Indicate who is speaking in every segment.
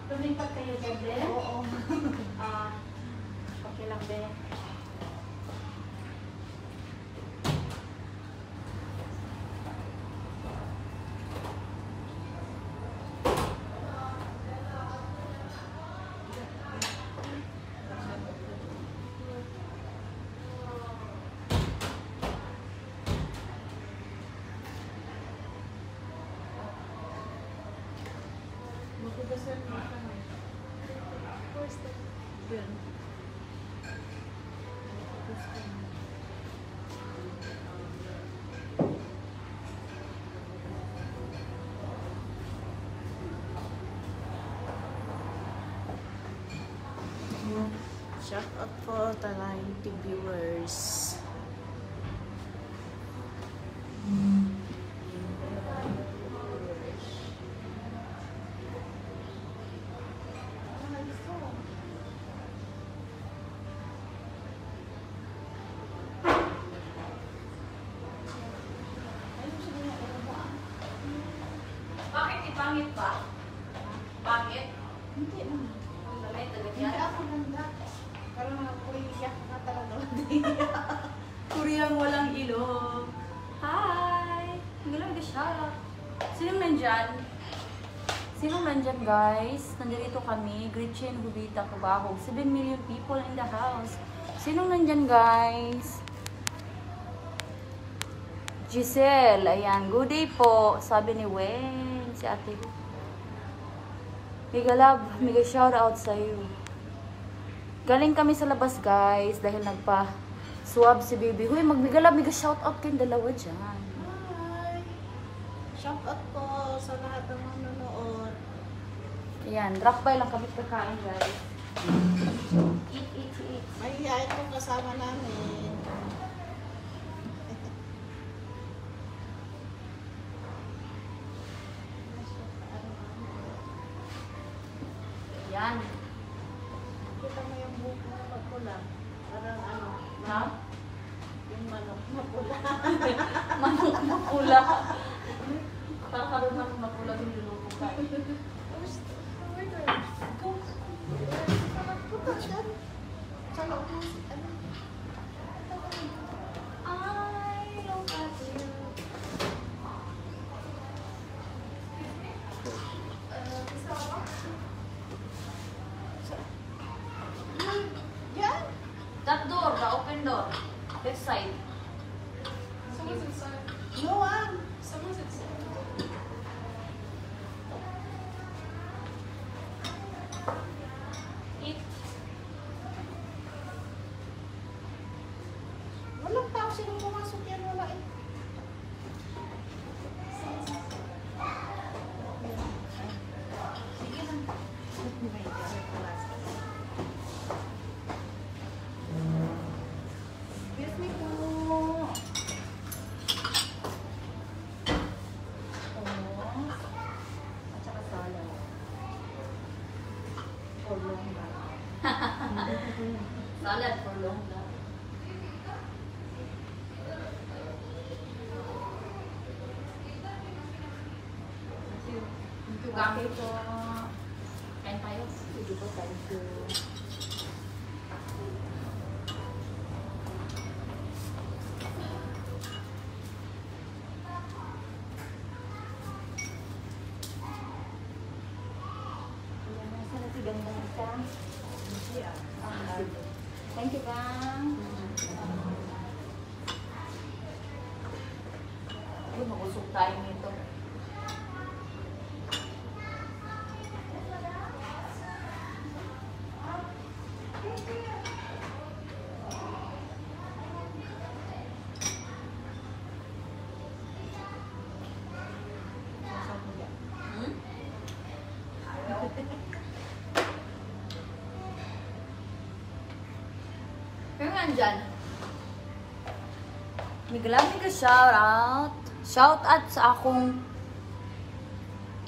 Speaker 1: Lumipat kayo, Bebe?
Speaker 2: Oo.
Speaker 1: Okay lang, Be.
Speaker 2: Magkugasan mo ka na. First, yun. Shout out for Talayang viewers.
Speaker 1: Bakit ipangit pa? Pangit?
Speaker 2: Hindi naman.
Speaker 1: Ang lamay,
Speaker 2: Hindi
Speaker 1: tagad
Speaker 2: ako ganda. Parang ako'y iyak na talaga.
Speaker 1: Koreang walang ilong. Hi! Ang galang ka siya. Sinong nandyan? Sinong nandyan, guys? Nandito kami. Gretchen Hubita Cubao. 7 million people in the house. Sinong nandyan, guys? Giselle. Ayan. Good day po. Sabi ni Wen. Si ate. Mega love. Mega shout out sa'yo. Galing kami sa labas, guys. Dahil nagpa-swab si baby. Huy, mag-mega love. Mega shout out kayong dalawa dyan.
Speaker 2: Hi! Shout out po sa lahat ng mga nanonood.
Speaker 1: Ayan. Drop by lang kami pagkain, guys. Eat, eat, eat.
Speaker 2: Mahihayin po kasama namin.
Speaker 1: Ayan.
Speaker 2: Kita mo yung buhok mo magpula. Parang ano,
Speaker 1: Ha?
Speaker 2: yung manok mapula.
Speaker 1: Manok na pula. Kakaroon manok na pula yung lulupo ka.
Speaker 2: Go. Puta siya. Sa loob mo. Ano?
Speaker 1: I don't got you.
Speaker 2: Yan.
Speaker 1: That door, the open door. Left side.
Speaker 3: Someone's inside.
Speaker 2: No one.
Speaker 3: Someone's inside.
Speaker 1: Eat.
Speaker 2: Walang tao silang pumasok yan. Wala eh.
Speaker 1: Sige lang.
Speaker 2: Excuse me po.
Speaker 1: At saka salad.
Speaker 2: For long ba?
Speaker 1: Salad for long lang. Thank you, Gamit po. Kain tayo.
Speaker 2: Sige po, thank you.
Speaker 1: Sana si ganda ka. Thank you, Kang. Ay, makusog tayo nito. Hmm? Pero nga dyan. Miglamig ka shout out. Shout out sa akong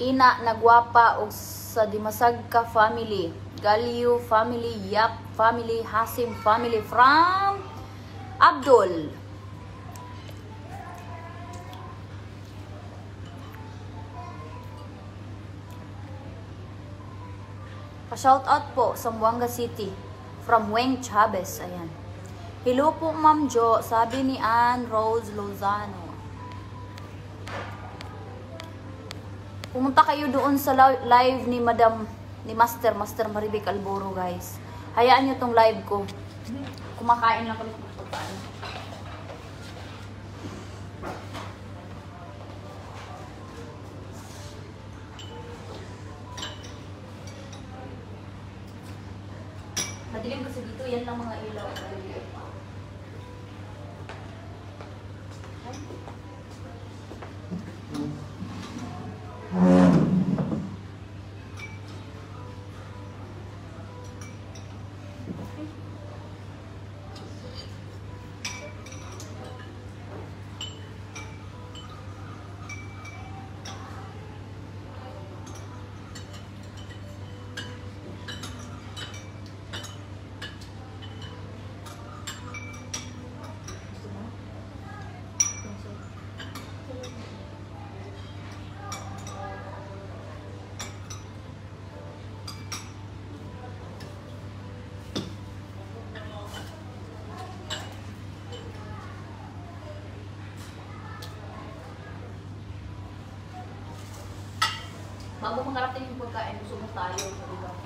Speaker 1: ina nagwapa og sa Dimasag ka family. Galio family, Yap family, Hasim family from Abdul. Pa-shout out po sa Zamboanga City from Weng Chavez. Ayan. Hello po Ma'am Jo, sabi ni Ann Rose Lozano. Pumunta kayo doon sa live ni Master Maribek Alboro, guys. Hayaan nyo tong live ko. Kumakain lang kami ng pagkain. Madilim kasi dito, yan lang mga ilaw. Bago makarating yung pagkain, gusto mo tayo sa lugar.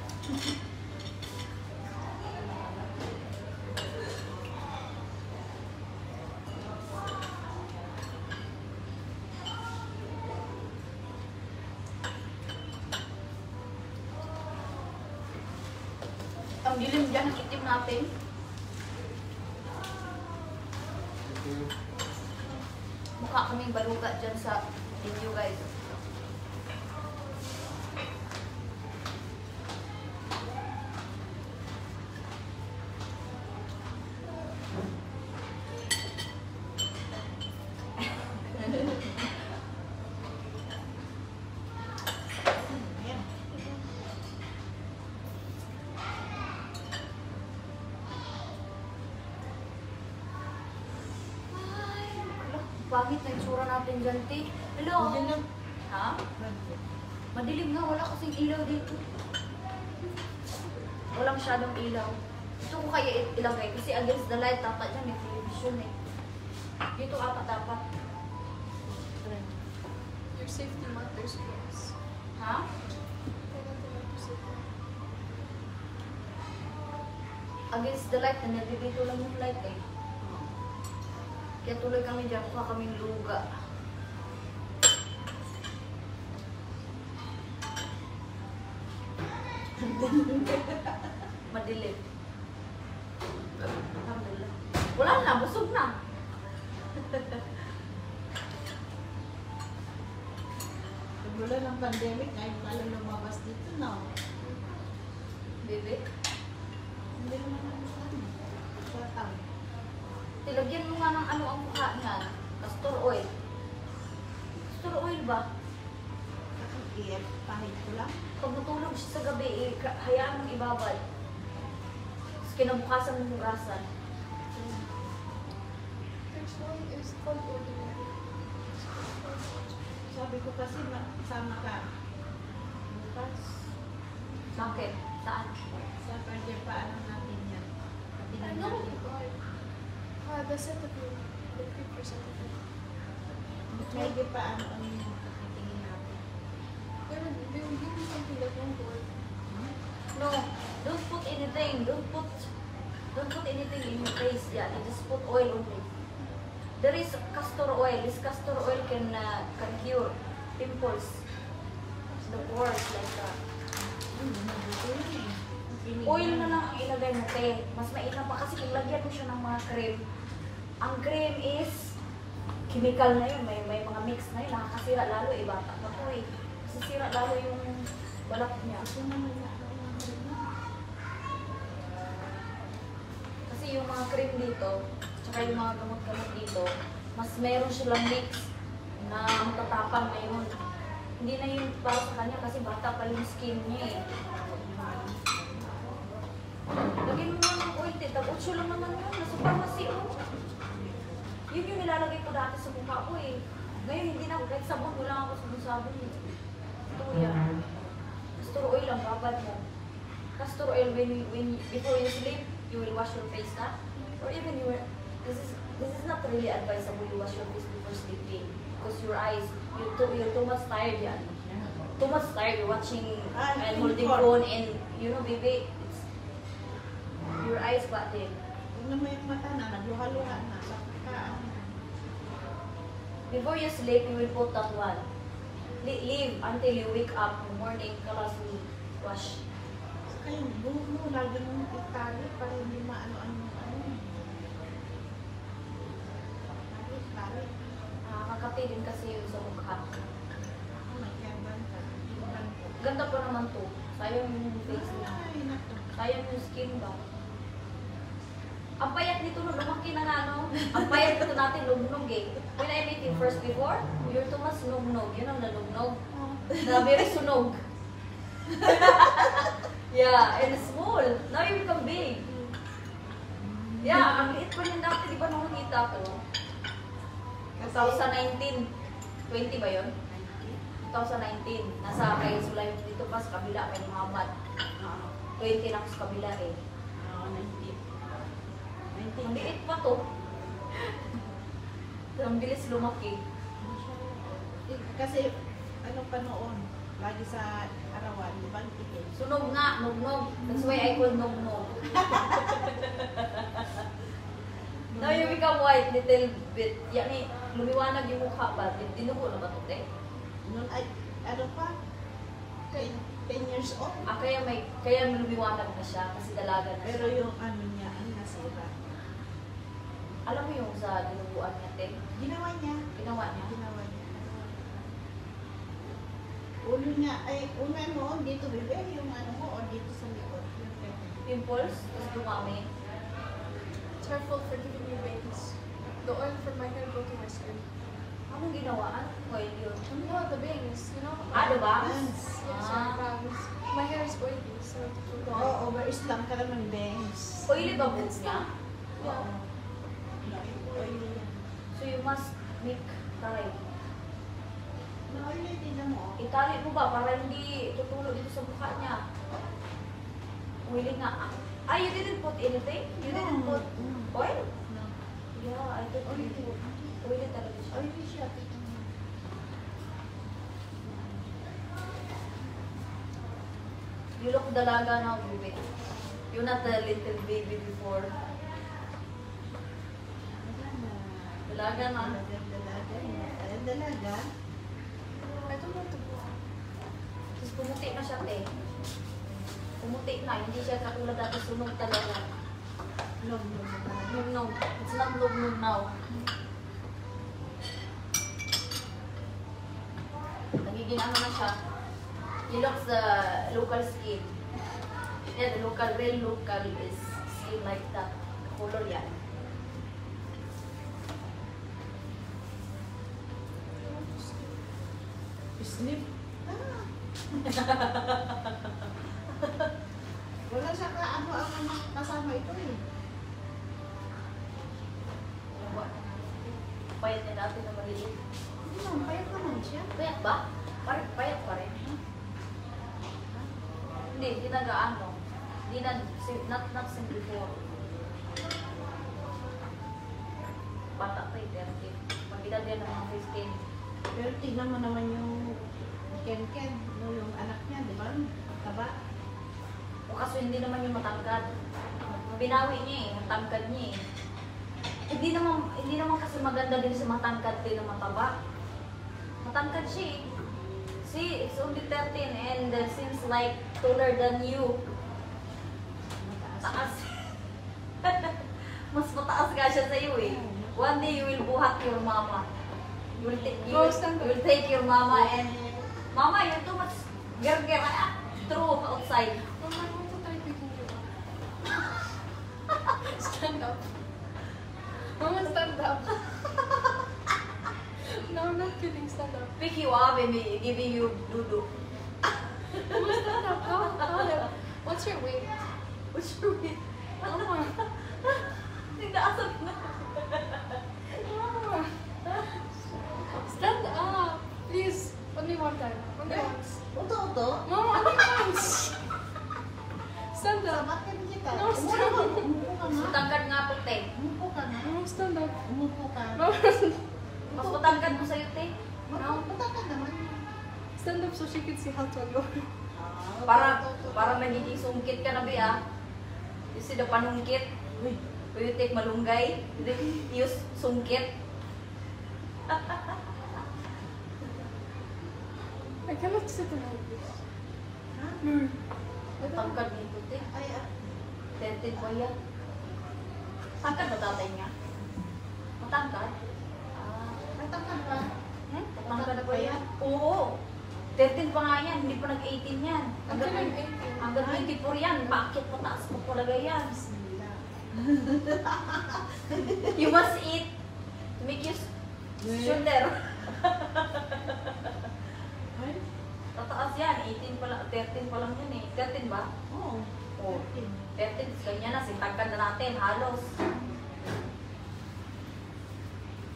Speaker 1: Ang dilim dyan ang itim natin. Mukha kaming baluga dyan sa video, guys. Pangit na itsura natin dyan, te. Hello?
Speaker 2: Madilim.
Speaker 1: Ha? Madilim nga, wala kasing ilaw dito. Wala masyadong ilaw. Ito ko kaya ilagay kasi against the light, dapat dyan may television eh. Dito ata dapat.
Speaker 3: Your safety matters, guys.
Speaker 1: Ha? Against the light, na dito lang yung light eh. Kaya tuloy kami dyan, kuha kaming luga. Madilim. Alhamdulillah. Wala na, busog na.
Speaker 2: Wala ng pandemic, ngayon pala lumabas dito, no?
Speaker 1: Bebe,
Speaker 2: Hindi naman ano saan. Patang.
Speaker 1: tilagyan mo nga ng ano ang mukha niyan. Castor oil. Castor oil ba?
Speaker 2: Iyan, pahit ko lang.
Speaker 1: Pag natulog siya sa gabi, hayaan mong ibabad. Tapos kinabukasan mong hugasan.
Speaker 3: This one is called ordinary.
Speaker 2: Sabi ko kasi sama ka. Bukas,
Speaker 1: Bakit? Saan?
Speaker 2: sa pwede paano natin yan.
Speaker 3: I
Speaker 2: Tingnan
Speaker 3: know.
Speaker 2: natin.
Speaker 3: The centigrade. The 3% of it.
Speaker 2: Pwede paano ang tingin natin.
Speaker 3: They will give you something that won't work.
Speaker 1: No, don't put anything. Don't put anything in your face. Yeah, you just put oil only. There is castor oil. This castor oil can cure pimples, the pores like that. Oil na lang ang ilagay mo, te. Mas mainam pa kasi kung lagyan mo siya ng mga cream. Ang cream is chemical na yun. May mga mix na yun. Nakakasira lalo. Bata pa po eh. Sisira lalo yung balat niya. Kasi yung mga cream dito, tsaka yung mga gamot-gamot dito, mas meron silang mix na matatapang ngayon. Hindi na yun para sa kanya kasi bata pa yung skin niya eh. Lagyan mo nga ng oil, tag-8 lang naman yun. Nasa pharmacy, oh. Yun yung nilalagay ko dati sa mukha ko eh. Ngayon hindi na ako, kahit sabon, wala ako sa sabon eh. Ito yan. Castor oil lang, babad mo. castor oil before you sleep, you will wash your face na. Or even this is not really advisable you wash your face before sleeping because your eyes, you're too much tired yan. Too much tired watching and holding phone and you know baby, it's your eyes ba din.
Speaker 2: Kung naman yung mata na, nagluha-luha na.
Speaker 1: Before you sleep, you will put that one. Leave until you wake up in the morning, kalas you wash.
Speaker 2: Saka yung buhok mo, lagi mong itali para hindi maano-ano. Tali.
Speaker 1: Makakati din kasi yun sa mukha.
Speaker 2: May kemban ka.
Speaker 1: Ganda pa naman to. Sayang yung face niya.
Speaker 2: Ay, naku.
Speaker 1: Sayang yung skin ba? Ang payat nito no, lumaki na nga no. Ang payat nito natin, lugnog eh. When I met you first before, you're too much lugnog. You know, nalugnog. Na very sunog. Yeah, and small. Now you become big. Yeah, ang liit pa rin dati, di ba nung nakita ko? 2019. 20 ba yun? 2019. Nasa kay Sulay dito pa sa kabila, kay Muhammad. 20 na ako sa kabila eh. Ang liit pa to. Ang bilis lumaki.
Speaker 2: Kasi, ano pa noon, lagi sa arawan, di ba?
Speaker 1: Sunog nga, nugnog. That's why I call nugnog. Now you become white little bit. Yani, lumiwanag yung mukha ba? Dinugo na ba ito, te?
Speaker 2: Noon ay, ano pa? 10 years old.
Speaker 1: Kaya lumiwanag na siya kasi dalaga na
Speaker 2: Pero
Speaker 1: siya.
Speaker 2: yung ano niya, ang nasira.
Speaker 1: Alam mo yung sa dinuguan niya, te?
Speaker 2: Ginawa niya.
Speaker 1: Ginawa niya.
Speaker 2: Ginawa niya. Ulo niya, ay, una mo, dito bebe, yung ano mo, o dito sa likod. Yung pwede.
Speaker 1: Pimples, tapos dumami.
Speaker 3: Careful for giving me bangs. The oil from my hair go to my skin.
Speaker 1: Anong ginawa? Anong oil yun?
Speaker 3: No, the bangs, you know?
Speaker 1: Ah, diba?
Speaker 2: Bangs.
Speaker 3: Yes, sorry, bangs. My hair is oily, so I have to put it
Speaker 2: Oo,
Speaker 3: on.
Speaker 2: over-islam ka naman, bangs.
Speaker 1: Oily ba buhok niya?
Speaker 3: Yeah.
Speaker 2: Oily yan.
Speaker 1: So you must make taray.
Speaker 2: Na-oily din na mo.
Speaker 1: Itali mo ba para hindi tutulog dito sa mukha niya? Oily nga. Ah, you didn't put anything? You didn't put oil?
Speaker 2: No.
Speaker 1: Yeah, I thought you put. Oily talaga siya.
Speaker 2: Oily siya.
Speaker 1: You look dalaga now, baby. You're not a little baby before. Dalaga na.
Speaker 2: Dalaga.
Speaker 3: I don't want to go.
Speaker 1: Tapos pumuti na siya, te. Pumuti na. Hindi siya katulad dati sunog talaga.
Speaker 2: Log-log.
Speaker 1: Lugnog. It's not lugnog now. Nagiging ano na siya. He looks the local skin. Yeah, the real local is skin like that. Color yan.
Speaker 2: Sleep. Wala siya ka ano ang kasama ito eh.
Speaker 1: Payat niya dati na maliliit.
Speaker 2: Hindi naman, payat naman siya.
Speaker 1: Payat ba? Payat pa rin. Hindi nag-ano. Hindi na, not since before. Bata pa eh, 30. Pag-edad yan ng mga 15.
Speaker 2: Pero tignan mo naman yung Ken, no, yung anak niya, di ba? Taba.
Speaker 1: O kaso hindi naman yung matangkad. Binawi niya eh, ang tangkad niya eh. Hindi naman kasi maganda din sa matangkad din na mataba. Matangkad siya eh. See, it's only 13 and seems like taller than you. Taas. Mas mataas ka siya sa iyo eh. One day you will buhat your mama. You will take your mama and mama, you're too much gerger. Throw outside.
Speaker 3: Mama, I want to try picking you up. Stand up. Mama, stand up. No, I'm not kidding. Stand up.
Speaker 1: Pick you up and giving you doo-doo.
Speaker 3: Mama, stand up. How? What's your weight?
Speaker 1: What's your weight?
Speaker 3: Mama.
Speaker 1: Nagdaasap na.
Speaker 3: Mama. Stand up. Please. Only one time. Only once.
Speaker 2: Uto-uto.
Speaker 3: Mama, only once.
Speaker 2: batin kita.
Speaker 3: No,
Speaker 2: Umupo ka
Speaker 1: Mas
Speaker 2: nga.
Speaker 1: matangkad nga po, te.
Speaker 2: Umupo ka nga.
Speaker 3: No, stand up.
Speaker 2: Umupo ka.
Speaker 3: No,
Speaker 1: Mas matangkad mo sa'yo, te.
Speaker 2: Mata ka naman.
Speaker 3: stand up so she can see how to go.
Speaker 1: Para magiging sungkit ka na, be, ah. You see the panungkit?
Speaker 2: Uy.
Speaker 1: Will you take malunggay? Use sungkit?
Speaker 3: I cannot sit like this.
Speaker 2: Ha?
Speaker 1: Matangkad dito, te.
Speaker 2: Ay,
Speaker 1: Tented ba yan? Tangkad ba tatay niya? Matangkad? Ah.
Speaker 2: mata ka ba?
Speaker 1: Matangkad ba yan? Oo. 13 pa nga yan, hindi pa nag-18 yan.
Speaker 3: Until I'm 18.
Speaker 1: Hanggang 24 yan, bakit pataas mo talaga yan?
Speaker 2: Bismillah.
Speaker 1: You must eat to make you shoulder.
Speaker 2: Ay,
Speaker 1: Tataas yan, 18 pa lang, 13 pa lang yan eh. 13 ba?
Speaker 2: oo.
Speaker 1: Oo. 13, ganyan na, sintagkan na natin, halos.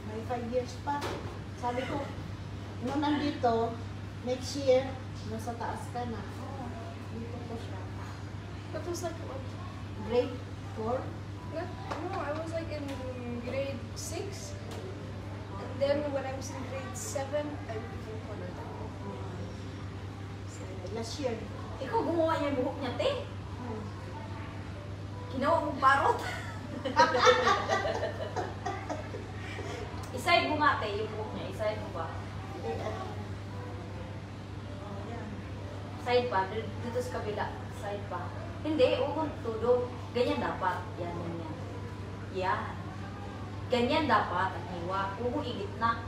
Speaker 2: May 5 years pa. Sabi ko, nung nandito, next year, nasa taas ka na. Dito ko siya.
Speaker 3: That was like what?
Speaker 2: Grade 4?
Speaker 3: No, I was like in grade 6. And then when I was in grade 7, I became colored.
Speaker 2: Last year.
Speaker 1: Ikaw gumawa niya yung buhok niya, te. Ginawa mong parot. Iside mo nga, te, yung buhok niya. Iside mo ba? Side pa, dito sa kabila. Side pa. Hindi, oo, todo. Ganyan dapat. Yan, ganyan. Yan. Ganyan dapat, ang hiwa. Oo, igit na.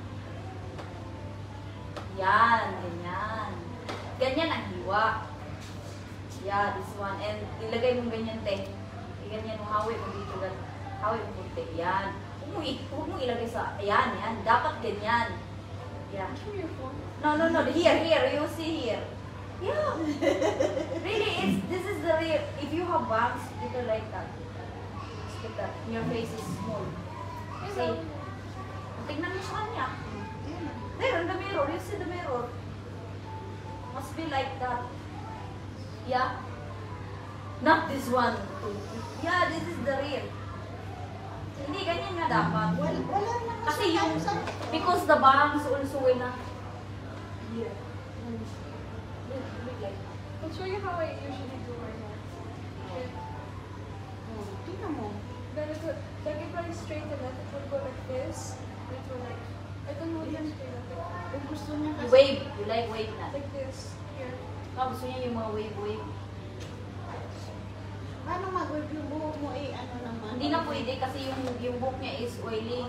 Speaker 1: Yan, ganyan. Ganyan ang hiwa. Yeah, this one. And ilagay mo ganyan, te. Ganyan mo, hawi mo dito. Hawi mo kunti. Yan. Huwag mo ilagay sa, yan, yan. Dapat ganyan. Yeah.
Speaker 3: Give me your phone.
Speaker 1: No. Here. You see here. Yeah. Really, this is the real. If you have bangs, you can like that. Just like that. Your face is small. See? Tingnan mo sa kanya. There, in the mirror. You see the mirror. Must be like that. Yeah. Not this one. Yeah, this is the real. Hindi, ganyan nga dapat.
Speaker 2: Wala naman
Speaker 1: Kasi
Speaker 2: siya
Speaker 1: yung,
Speaker 2: sa...
Speaker 1: because the bangs also will not. Here. Look like that.
Speaker 3: I'll show you how I usually do my hair. Okay.
Speaker 2: Tingnan mo.
Speaker 3: Then it would, like if I straighten it, it would go like this. It would like, I don't know how to straighten it.
Speaker 2: Kung gusto niya
Speaker 1: You
Speaker 2: kasi...
Speaker 1: wave. You like wave na.
Speaker 3: Like this, here.
Speaker 1: Gusto niya yung mga wave.
Speaker 2: Paano mag-wave yung buhok mo ano naman?
Speaker 1: Hindi na pwede kasi yung buhok niya is oily.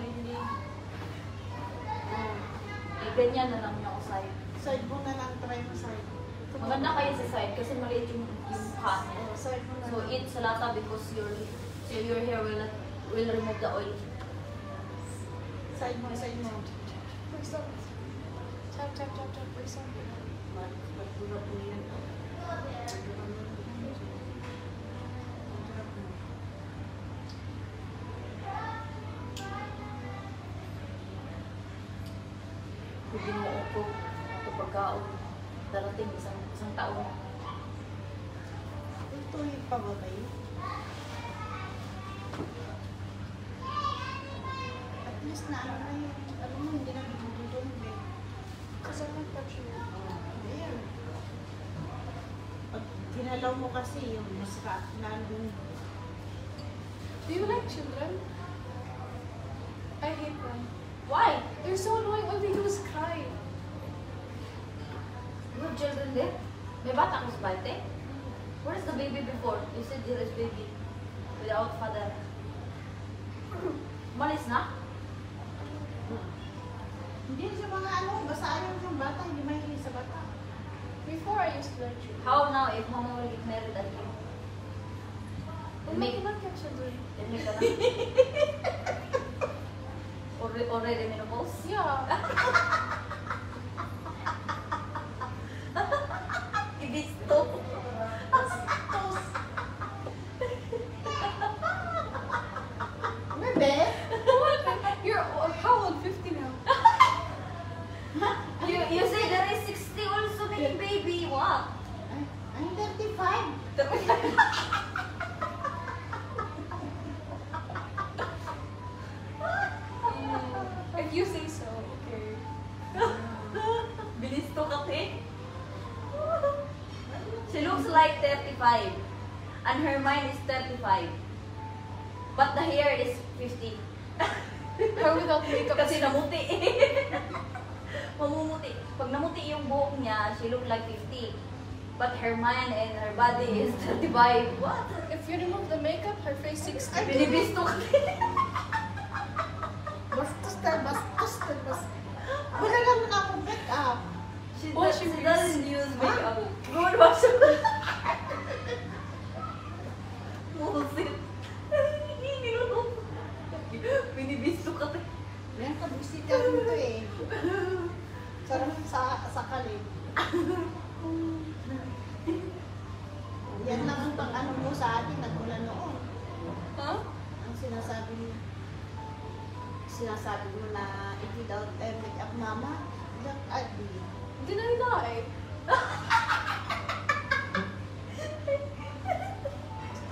Speaker 1: Ganyan na lang niya ako side.
Speaker 2: Side mo na lang, try mo side.
Speaker 1: Maganda kayo sa side kasi maliit yung mukha niya.
Speaker 2: Side mo na
Speaker 1: So
Speaker 2: lang.
Speaker 1: eat salata because your hair will remove the oil.
Speaker 2: Side mo.
Speaker 3: For some. Tap, tap, tap, tap, for some.
Speaker 2: Magpura po yan.
Speaker 1: Pwede mo upo ito pagkaon. Darating isang taon.
Speaker 2: Ito yung pababay. At least na ano na yun. Alam mo, hindi na bibududong.
Speaker 3: Because I'm not touching it.
Speaker 2: Ayan. Pag ginalaw mo kasi yung mas lalong...
Speaker 3: Do you like children? I hate them.
Speaker 1: Why?
Speaker 3: They're so annoying. All they do is cry.
Speaker 1: You have children there? May bata ko sa balte? Where is the baby before? You said there is baby. Without father. Malis na?
Speaker 2: Hindi sa mga ano, basta ayaw yung bata, hindi mahilig sa bata.
Speaker 3: Before I used to like children.
Speaker 1: How now if mama will get married again?
Speaker 3: I'm
Speaker 1: Make-
Speaker 3: not like children.
Speaker 1: Then make ka na? Already menopause?
Speaker 3: Yeah.
Speaker 1: Ibisto.
Speaker 2: Bebe?
Speaker 3: You're how old? 50 now.
Speaker 1: You say there is 60 also making baby. What?
Speaker 2: I'm 35.
Speaker 1: like 35. And her mind is 35. But the hair is 50.
Speaker 3: Her without makeup.
Speaker 1: Kasi namuti. Mamumuti. Pag namuti yung buhok niya, she look like 50. But her mind and her body is 35. What?
Speaker 3: If you remove the makeup, her face 60.
Speaker 1: Binibisto ka.
Speaker 2: Bastos na, bastos. Wala naman ako make up.
Speaker 1: She,
Speaker 3: Wash
Speaker 1: she
Speaker 3: your
Speaker 1: doesn't use makeup. Good wash your Bullshit. Binibisto ka.
Speaker 2: Yan ka, bisita rin ito eh. Sarap sa kalib. Yan lang ang pang-ano mo sa atin, nagmula noon.
Speaker 3: Huh?
Speaker 2: Ang sinasabi mo na if you don't make up mama, look ugly.
Speaker 3: Did I lie?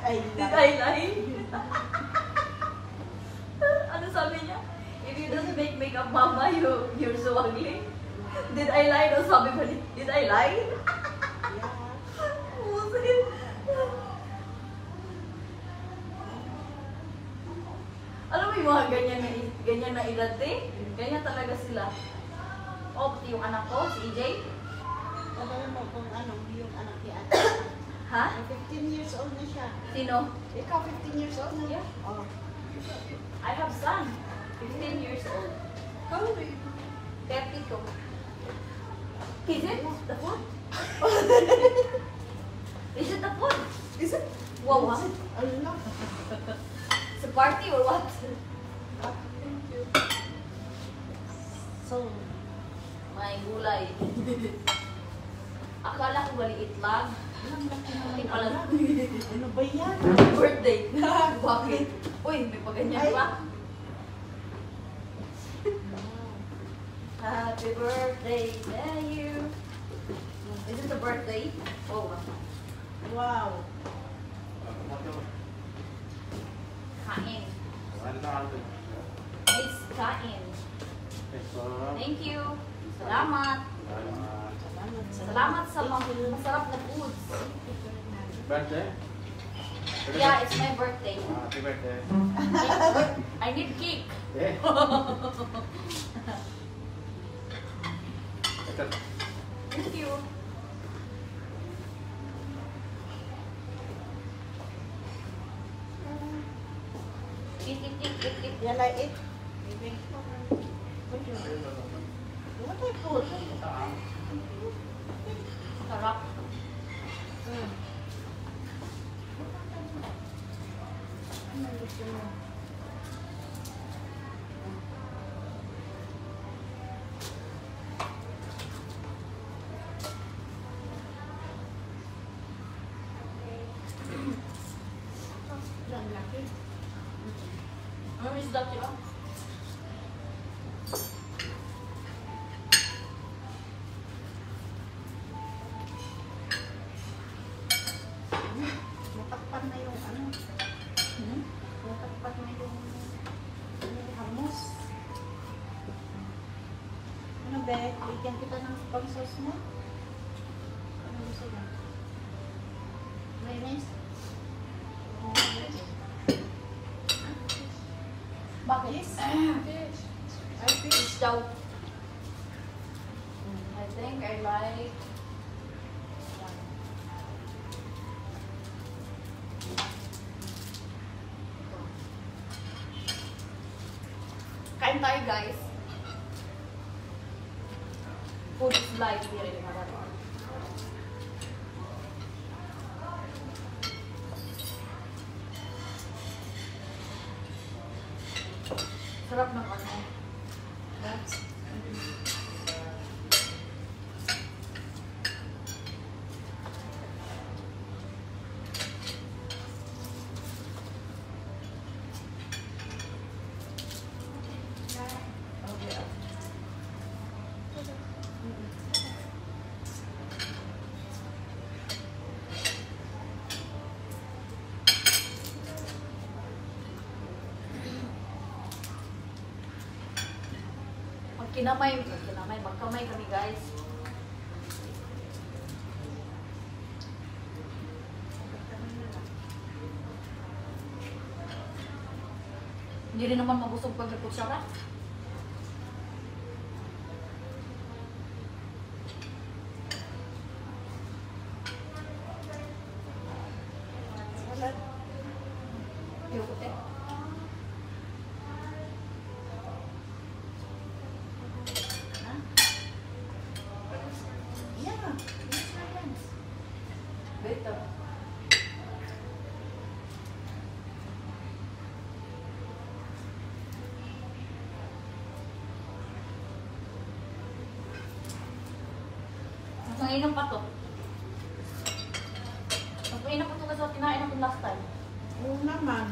Speaker 2: Ay,
Speaker 1: Did I lie? Ano sabi niya? If you don't make makeup, mama, you're so ugly. Did I lie? No, sabi ba niya? Did I lie?
Speaker 2: Yeah.
Speaker 1: Bullshit. Alam mo yung mga ganyan na edad eh? Ganyan talaga sila. Oh, pati yung anak ko, si EJ.
Speaker 2: Sabi mo kung ano yung anak ni ate.
Speaker 1: Ha?
Speaker 2: 15 years old na siya.
Speaker 1: Sino?
Speaker 2: Ikaw 15 years old na?
Speaker 1: Yeah.
Speaker 2: Oh.
Speaker 1: I have son. 15 years old.
Speaker 3: How old are you?
Speaker 1: 32. Is it the food? Is it the food?
Speaker 2: Is it?
Speaker 1: Wow, ha?
Speaker 2: Ano?
Speaker 1: It's a party or what?
Speaker 3: Thank you.
Speaker 2: So,
Speaker 1: May gulay. Akala ko maliit lang.
Speaker 2: ang laki naman
Speaker 1: Ikaw lang.
Speaker 2: Ano ba yan?
Speaker 1: Birthday. Bakit? Uy, may paganyan
Speaker 2: Ay.
Speaker 1: pa. Happy birthday to you. Is it a birthday? Oh,
Speaker 2: Wow.
Speaker 1: kain. It's kain. Thank you. Salamat. Salamat sa mga masarap na foods.
Speaker 4: Birthday?
Speaker 1: Yeah, it's my birthday.
Speaker 4: Happy birthday.
Speaker 1: I need cake.
Speaker 4: Eh? Ito.
Speaker 1: Thank you. Eat.
Speaker 2: Yan ay it. What I put?
Speaker 1: Sarap.
Speaker 2: Ano gusto mo? Ang laki.
Speaker 1: Ano is that yun?
Speaker 2: Natakpan na yung ano. Natakpan na yung hamos. Ano be? Bigyan kita ng pang-sauce mo? Ano gusto mo? Mayonnaise?
Speaker 1: Bakit?
Speaker 3: Fish.
Speaker 2: Ay, fish.
Speaker 1: Fish daw. I think I like... Kain tayo, guys. Food is life here in Madagascar. Sarap ng ano.
Speaker 2: That's okay.
Speaker 1: Magkamay kami guys. Hindi rin naman mabusog pag nagkutsara.
Speaker 2: Salad.
Speaker 1: Ayoko, te.
Speaker 2: Ha? Yeah. Yes, my friends.
Speaker 1: Better. Nanginom pa to. Nanginom pa to kasi kinain ako last time.
Speaker 2: Oo naman.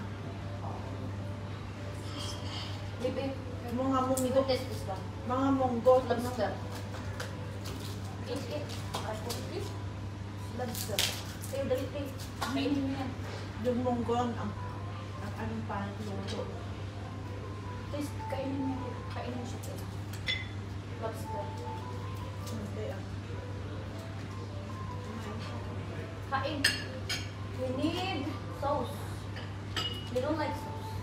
Speaker 1: Libre.
Speaker 2: Mga
Speaker 1: Ito
Speaker 2: munggo.
Speaker 1: test is ba?
Speaker 2: Mga munggo.
Speaker 1: Lobster. Eat. Ay, eat. Lobster. Tayo, dali, tayo. Kainin mo yan.
Speaker 2: Yung munggo ang anong panluto.
Speaker 1: Taste, kainin mo yan. Kainin mo siya, tayo. Lobster.
Speaker 2: Hindi ah.
Speaker 1: Kain. We need sauce. We don't like sauce.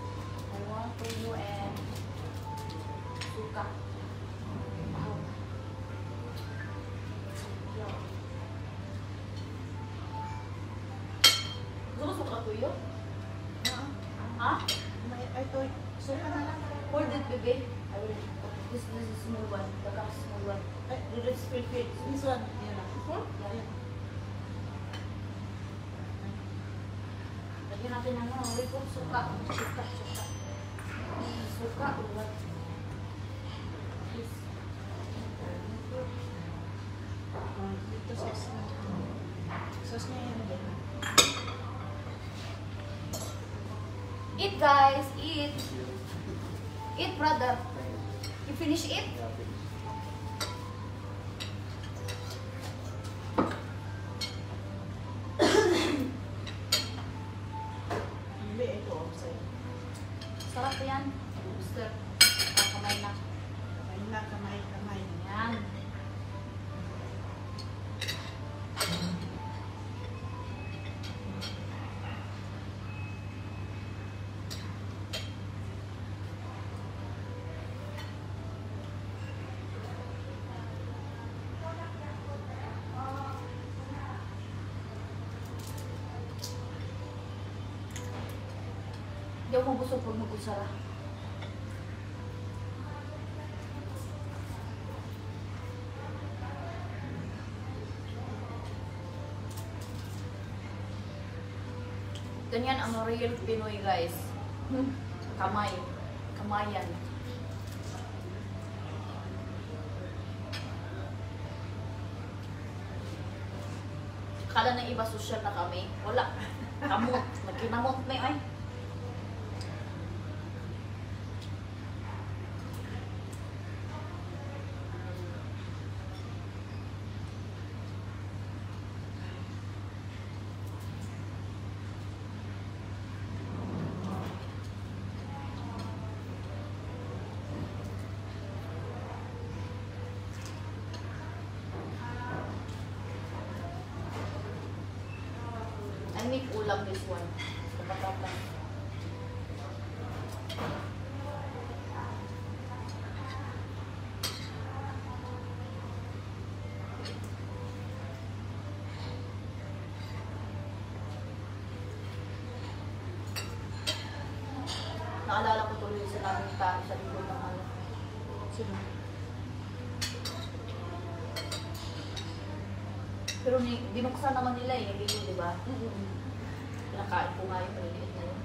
Speaker 1: I want toyo and suka. Wow. Yeah. Gusto mo suka toyo? Ha?
Speaker 2: Ito, suka na lang.
Speaker 1: Hold it, baby. I will. This is small one. The cup small one.
Speaker 2: This one. Yan lang.
Speaker 1: Yeah. Lagyan natin ng ano, ripon, suka. Suka. Suka, ulat. Please.
Speaker 2: Dito sauce na. Sauce niya yan din.
Speaker 1: Eat, guys. Eat. Eat, brother. You finish it?
Speaker 4: Yeah, finish.
Speaker 2: Hindi, ito sa'yo.
Speaker 1: Sarap yan. Lobster. Kamay na.
Speaker 2: Kamay na, kamay.
Speaker 1: Yan. Hindi ako mabusog pag magkusara. Ganyan ang real Pinoy, guys. Kamay. Kamayan. Kala ng iba social na kami. Wala. Kamot. Nagkinamot na ay. I make ulam this one. Kapatatan. Naalala ko tuloy sa naming tao sa likod ng ano.
Speaker 2: Sino?
Speaker 1: Pero binuksan naman nila eh, yung likod, di ba? Pinakain ko nga yung maliliit na yun.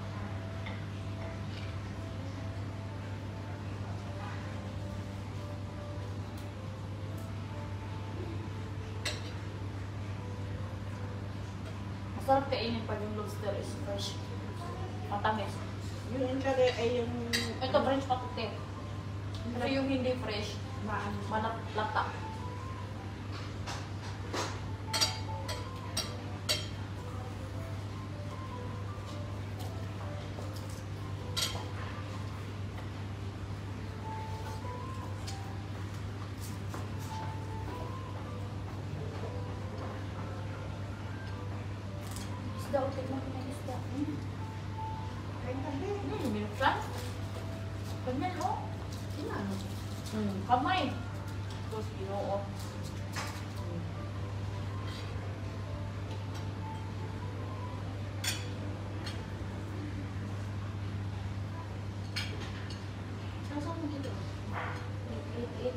Speaker 1: Masarap kainin pag yung lobster is fresh. Matamis.
Speaker 2: Yung inlagay ay yung...
Speaker 1: Ito, French patute. Pero yung hindi fresh,
Speaker 2: Maano.
Speaker 1: malata. Isda, ulit mo yung isda.
Speaker 2: Kain ka din.
Speaker 1: Binuksan? Ganyan, oh.
Speaker 2: Yun ano?
Speaker 1: Kamay. Tapos, ginoo.
Speaker 2: Saan mo dito?
Speaker 1: 888.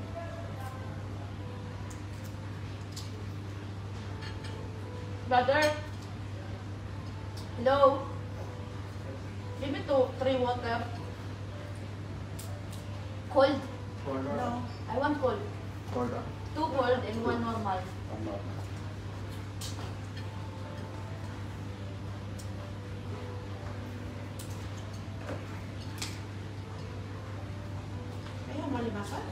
Speaker 1: Brother. Hello. Give me 3 water. Cold.
Speaker 4: Cold or?
Speaker 2: No.
Speaker 1: I want cold.
Speaker 4: Cold or?
Speaker 1: 2 cold and 1 normal.
Speaker 2: Ayun, malimasan.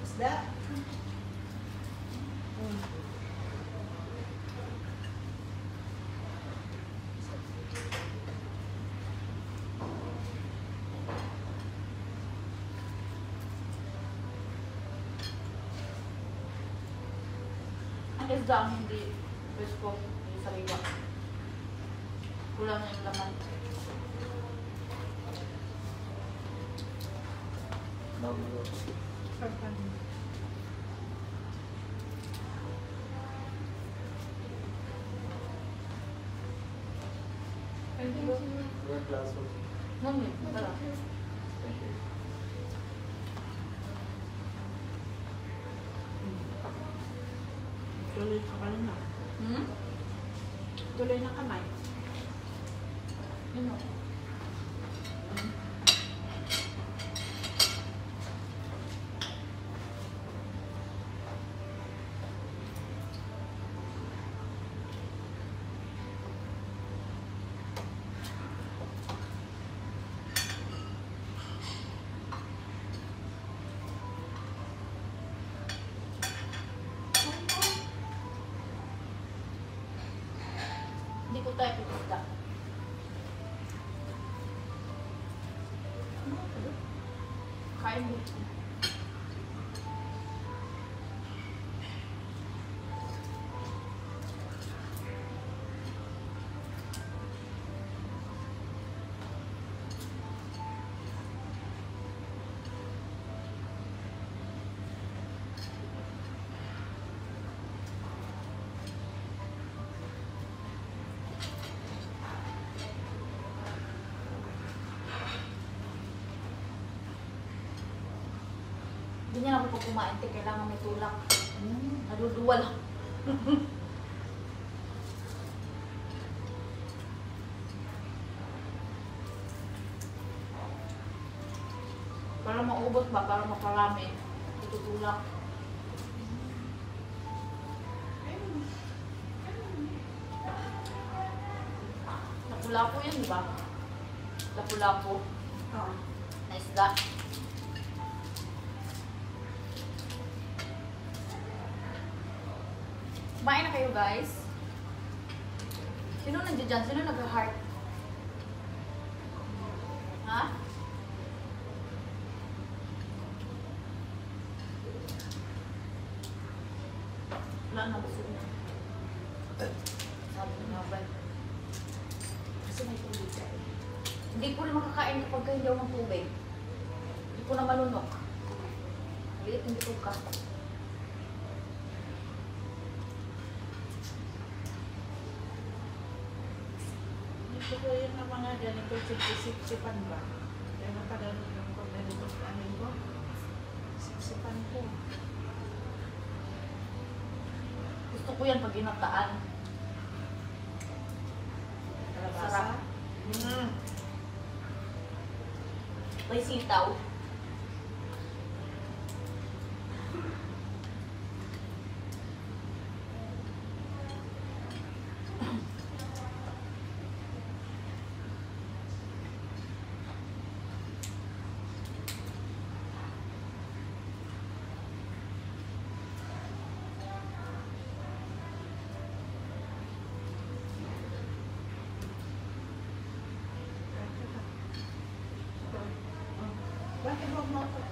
Speaker 2: Isda.
Speaker 1: Ang isda ang hindi presko yung sariwa. Kulang na yung laman.
Speaker 4: No. Your class was.
Speaker 1: Nami, tara.
Speaker 4: Thank you.
Speaker 2: Tuloy ka pa rin na.
Speaker 1: Hmm?
Speaker 2: Tuloy na kamay.
Speaker 1: Yun o. Hindi ko tayo pupunta. Kain mo. Hindi niya ako pag kumain, kailangan may tulak. Naduduwal ako. Para maubos ba, para makarami, itutulak. Lapu-lapu yun, di ba? Lapu-lapu
Speaker 2: Oo.
Speaker 1: na isda. Kumain na kayo, guys. Sino nandiyan dyan? Sino nag-heart? Ha? Wala na, busog na. Sabi nga ba?
Speaker 2: Kasi may tubig ka eh.
Speaker 1: Hindi ko rin makakain kapag hindi ako ng tubig. Hindi ko na malunok. Liit hindi ko ka.
Speaker 2: Dito ko yun ang mga ganito, sip-sipan ba? Kaya matagal yung pag ganito sa amin ko. Sip-sipan ko.
Speaker 1: Gusto ko yan pag ginataan.
Speaker 2: Kalabasa.
Speaker 1: Sarap. May sitaw.
Speaker 2: Bakit huwag mo ako?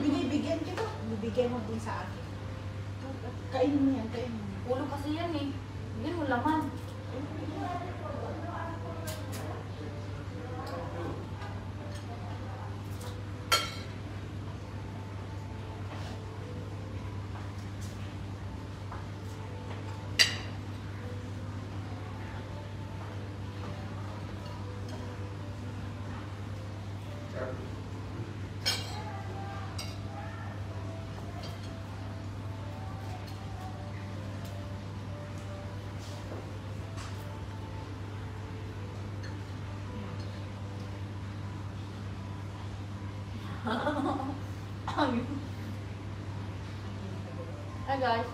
Speaker 2: Binibigyan kita. Bibigyan mo din sa akin. Kainin mo yan, kainin mo.
Speaker 1: Ulo kasi yan eh. Hindi mo laman. Hi guys.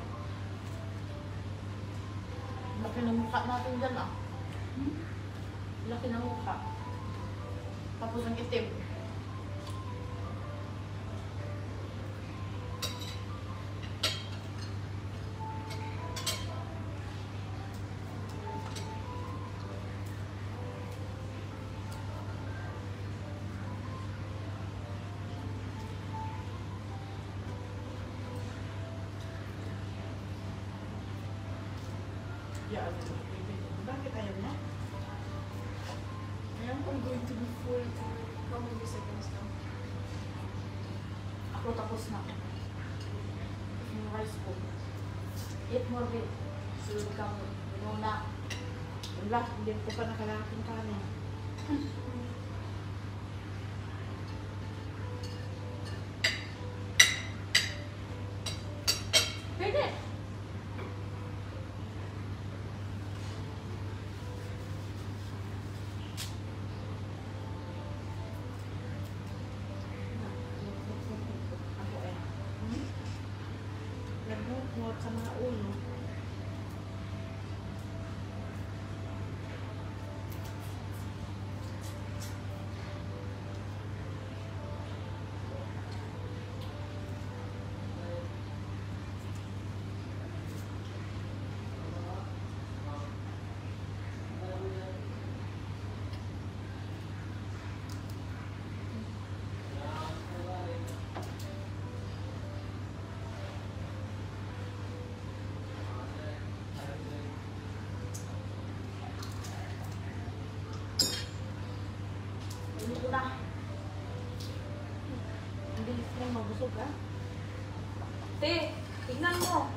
Speaker 2: Laki ng mukha natin dyan ah. Laki ng mukha. Tapos ang itim. Yeah, bakit ayaw mo? Ayaw mo?
Speaker 3: I'm going to be full to how many seconds now?
Speaker 1: Ako tapos na. Yung rice ko. Eat more bit. So you become muna.
Speaker 2: Wala, hindi ko pa nakalaking kanin.
Speaker 1: Pwede.
Speaker 2: Ako eh. Nagmukmot sa mga ulo.
Speaker 1: Hindi ko na.
Speaker 2: Ang bilis mo mabusog ah.
Speaker 1: Te, tignan mo.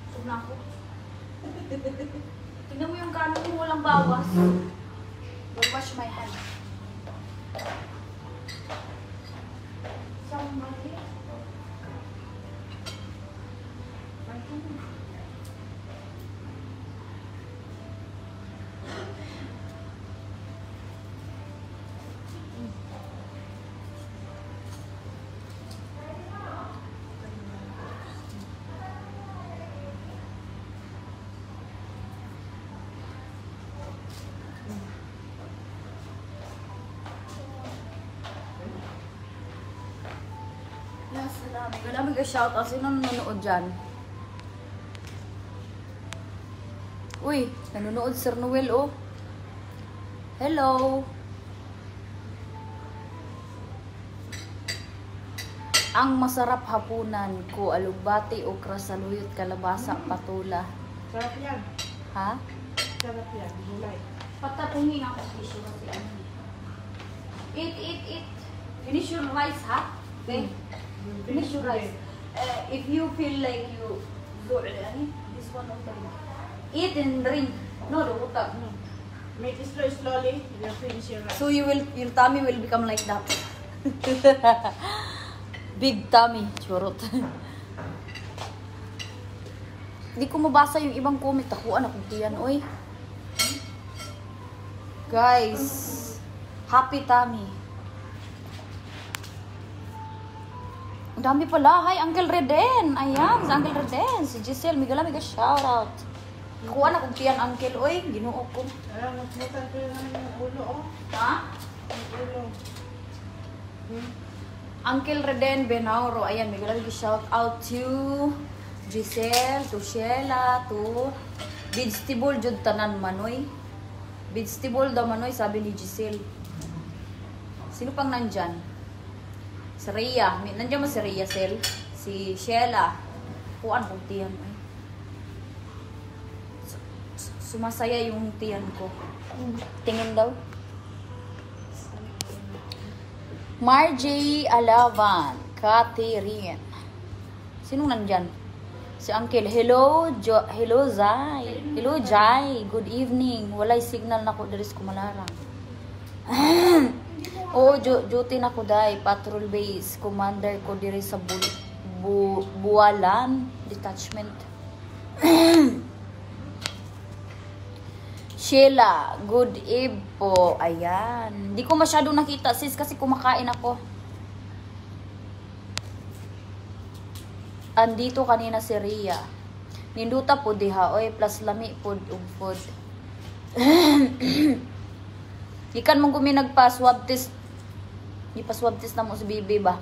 Speaker 1: Busog na ako. Tignan mo yung kanin mo, walang bawas. Don't wash my hand. Somebody. Salamat. Grabe ka shoutout. Sino nanonood dyan? Uy, nanonood Sir Noel, oh. Hello. Ang masarap hapunan ko, alugbati, okra, saluyot, kalabasa, patula.
Speaker 2: Sarap yan.
Speaker 1: Ha?
Speaker 2: Sarap yan. Gulay.
Speaker 1: Patapungin ako tissue kasi ano. Eat. Finish your rice, ha? Okay? Finish your rice. If you feel like you go, this one okay. Eat and drink. No, the water.
Speaker 2: No. Make it slowly. You'll finish your rice.
Speaker 1: So your tummy will become like that. Big tummy, churot. Hindi ko mabasa yung ibang comment. Takuan akong tiyan, oy. Guys, happy tummy. Ang dami pala. Hi, Uncle Reden. Ayan, si Uncle Reden. Si Giselle. Migala, shoutout. Kuha na kong tiyan, Uncle. Oy, ginuo ko.
Speaker 2: Alam, magmutan ko yung ulo, oh.
Speaker 1: Ha?
Speaker 2: Yung ulo.
Speaker 1: Uncle Reden Benauro. Ayan, migala, shoutout to Giselle, to Sheila, to Vegetable jud tanan manoy. Vegetable daw manoy, sabi ni Giselle. Sino pang nandyan? Si Rhea. Nandiyan mo si Rhea, Sel? Si Sheila. Kuan kong tiyan. Ay. Sumasaya yung tiyan ko. Tingin daw. Margie Alavan. Catherine. Sinong nandyan? Si Uncle. Hello, hello, Zai. Hello, Jai. Good evening. Walay signal na ko dari sa Kumalarang. Oo, duty na ko dai. Patrol base. Commander ko diri sa Bualan. Detachment. Sheila, good eve po. Ayan. Hindi ko masyadong nakita sis kasi kumakain ako. Andito kanina si Rhea. Ninduta po diha. Oy, plus lami po food. Ikan mong gumi nagpa-swab test. Ipa-swab test na mo si Bibi ba?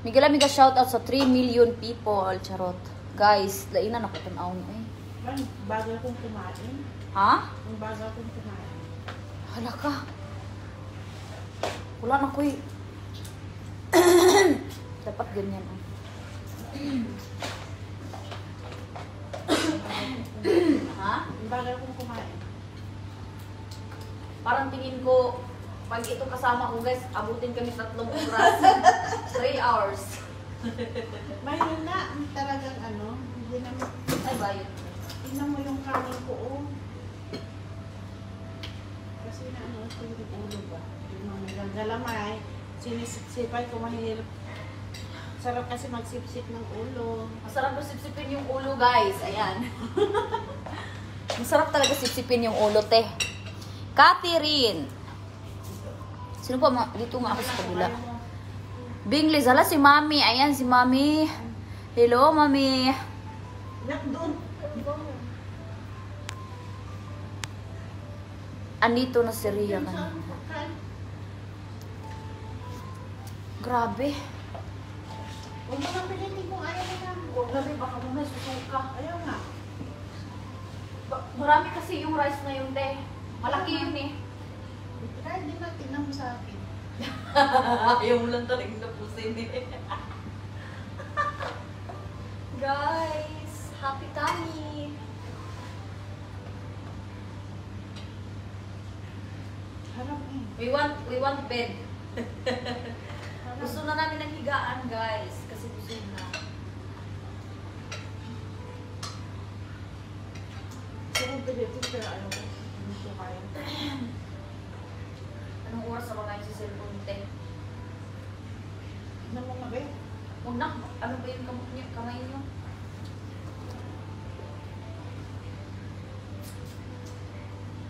Speaker 1: Miga shout out sa 3 million people. Charot. Guys, lainan ako tanawon eh.
Speaker 2: Ang bago akong kumain.
Speaker 1: Ha?
Speaker 2: Ang bago akong kumain.
Speaker 1: Hala ka. Wala na ko eh. Dapat ganyan. Ha?
Speaker 2: Ang bago akong kumain.
Speaker 1: Parang tingin ko, pag ito kasama ko guys, abutin kami 3 oras. 3 hours.
Speaker 2: Mayroon na talagang ano, hindi naman.
Speaker 1: Ay ba yun?
Speaker 2: Tingnan mo yung kanin ko, oh. Kasi na ano, ito yung ulo ba? Yung mga nagagalamay, sinisiksipay ko mahirap. Sarap kasi magsipsip ng ulo.
Speaker 1: Masarap po sipsipin yung ulo guys. Ayan. Masarap talaga sipsipin yung ulo, te. Catherine. Sino pa? Dito nga ako sa kabila. Binglis. Hala si Mami. Ayan si Mami. Hello, Mami.
Speaker 2: Nak doon.
Speaker 1: Andito na si Rhea kanina. Grabe.
Speaker 2: Huwag mo nang pilitin kung ayaw mo na.
Speaker 1: Grabe, baka mo may susuka.
Speaker 2: Ayaw nga.
Speaker 1: Marami kasi yung rice na yun, te. Malaki yun eh.
Speaker 2: Kahit di na, tingnan mo sa akin.
Speaker 1: Ayaw mo lang talagang napusin eh. Guys, happy tummy.
Speaker 2: Harap eh.
Speaker 1: We want bed. Gusto na namin ng higaan, guys. Kasi gusto na.
Speaker 2: Sarap dito, pero ayaw ko. Hindi ko kaya.
Speaker 1: Anong oras na ba ngayon si cellphone, te?
Speaker 2: Tingnan mo nga ba eh.
Speaker 1: Una, ano ba yung kamay niyo?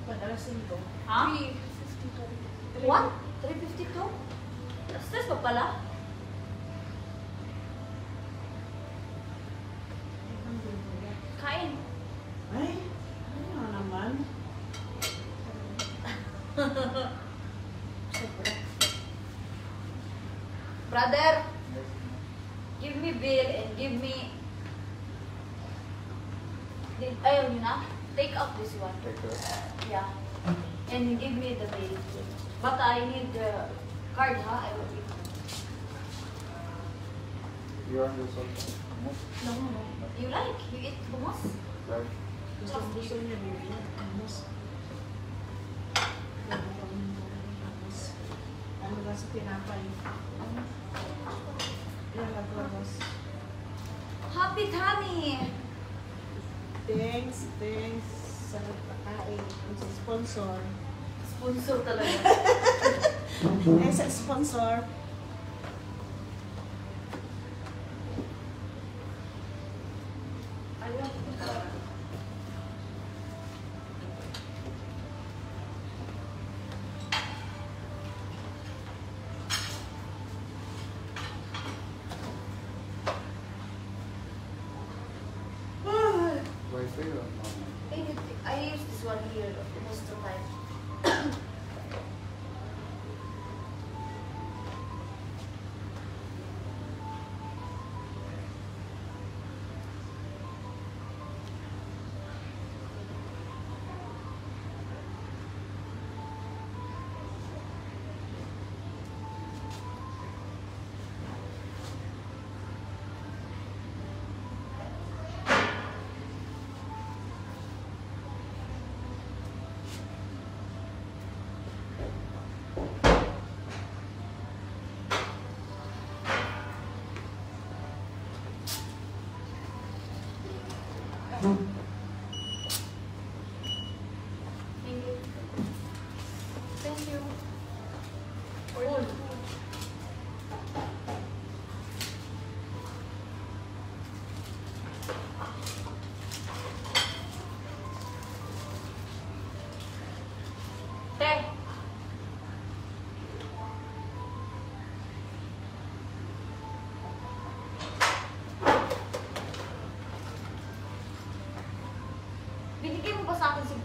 Speaker 2: Padalasin ko.
Speaker 1: Ha?
Speaker 3: 3:52.
Speaker 1: What? 3:52? Stress pa pala? Kain.
Speaker 2: Ay, ano nga naman?
Speaker 1: Brother, give me bill and give me... Ayaw nyo na? Take out this one.
Speaker 4: Take care.
Speaker 1: Yeah. And give me the bill. But I need the card, ha? I will give you.
Speaker 4: You want this also?
Speaker 1: No, no. You like? You eat hummus?
Speaker 4: Right.
Speaker 2: Gusto niya bibigyan. Ano ba sa tinapay? Yan, naglabas.
Speaker 1: Happy tummy!
Speaker 2: Thanks sa nagpakain. Ang sa sponsor.
Speaker 1: Sponsor talaga.
Speaker 2: Sa sponsor.
Speaker 1: Ayaw.
Speaker 4: Wi-Fi or normal?
Speaker 1: I use this one here most of the time.